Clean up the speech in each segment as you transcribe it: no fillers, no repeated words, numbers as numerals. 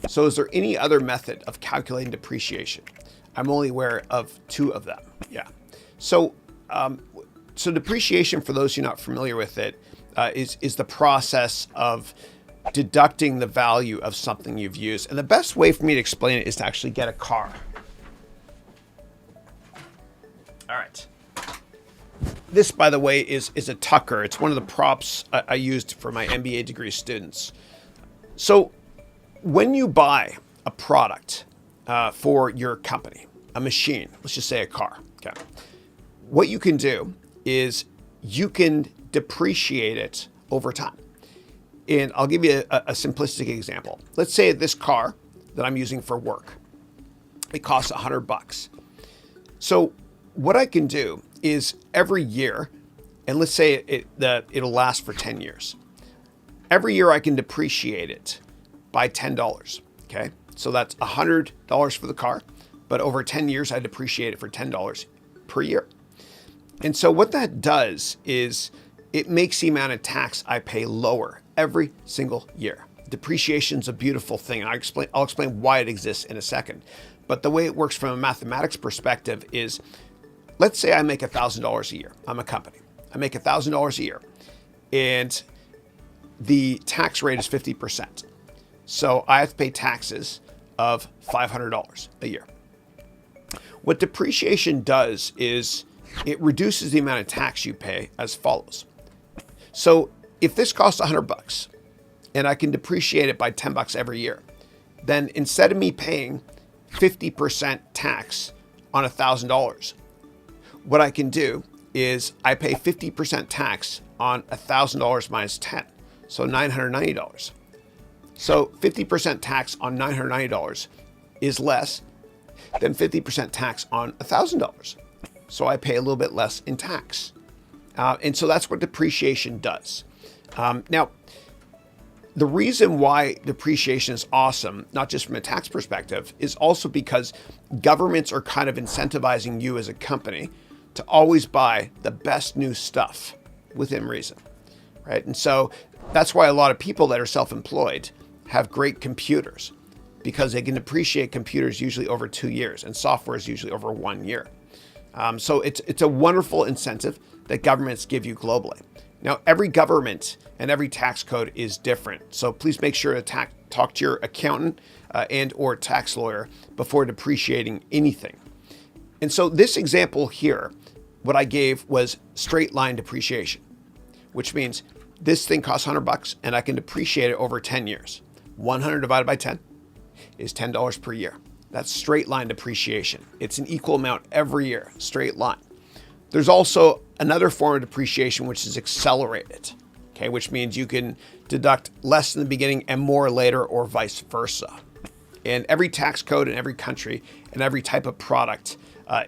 So is there any other method of calculating depreciation? I'm only aware of 2 of them. Yeah. So, so depreciation, for those who are not familiar with it, is the process of deducting the value of something you've used. And the best way for me to explain it is to actually get a car. All right. This, by the way, is a Tucker. It's one of the props I used for my MBA degree students. So when you buy a product for your company, a machine, let's just say a car, okay, what you can do is you can depreciate it over time. And I'll give you a simplistic example. Let's say this car that I'm using for work, it costs $100. So what I can do is every year, and let's say it'll last for 10 years. Every year I can depreciate it by $10, okay? So that's $100 for the car, but over 10 years I depreciate it for $10 per year. And so what that does is it makes the amount of tax I pay lower every single year. Depreciation is a beautiful thing. I'll explain why it exists in a second. But the way it works from a mathematics perspective is, let's say I make $1,000 a year. I'm a company. I make $1,000 a year, and the tax rate is 50%. So I have to pay taxes of $500 a year. What depreciation does is it reduces the amount of tax you pay as follows. So if this costs $100 and I can depreciate it by $10 every year, then instead of me paying 50% tax on $1,000, what I can do is I pay 50% tax on $1,000 minus 10, so $990. So 50% tax on $990 is less than 50% tax on $1,000. So I pay a little bit less in tax. And so that's what depreciation does. Now, the reason why depreciation is awesome, not just from a tax perspective, is also because governments are kind of incentivizing you as a company to always buy the best new stuff within reason, right? And so that's why a lot of people that are self-employed have great computers, because they can depreciate computers usually over 2 years, and software is usually over 1 year. So it's a wonderful incentive that governments give you globally. Now, every government and every tax code is different. So please make sure to talk to your accountant and or tax lawyer before depreciating anything. And so this example here, what I gave was straight line depreciation, which means this thing costs $100 and I can depreciate it over 10 years. 100 divided by 10 is $10 per year. That's straight line depreciation. It's an equal amount every year, straight line. There's also another form of depreciation, which is accelerated, okay, which means you can deduct less in the beginning and more later, or vice versa. And every tax code in every country and every type of product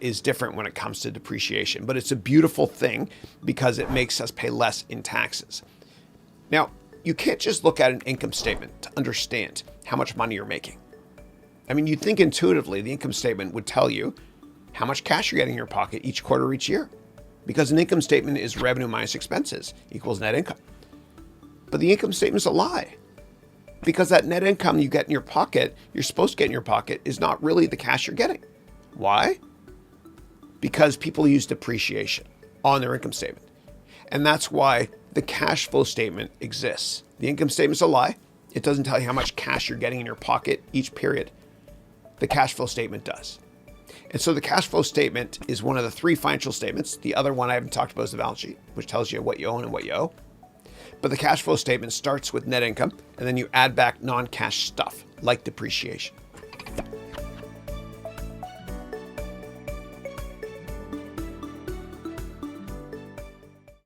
is different when it comes to depreciation. But it's a beautiful thing because it makes us pay less in taxes. Now, you can't just look at an income statement to understand how much money you're making. I mean, you'd think intuitively the income statement would tell you how much cash you're getting in your pocket each quarter, each year, because an income statement is revenue minus expenses equals net income. But the income statement is a lie, because that net income you get in your pocket, you're supposed to get in your pocket, is not really the cash you're getting. Why? Because people use depreciation on their income statement. And that's why the cash flow statement exists. The income statement's a lie. It doesn't tell you how much cash you're getting in your pocket each period. The cash flow statement does. And so the cash flow statement is one of the 3 financial statements. The other one I haven't talked about is the balance sheet, which tells you what you own and what you owe. But the cash flow statement starts with net income, and then you add back non-cash stuff like depreciation.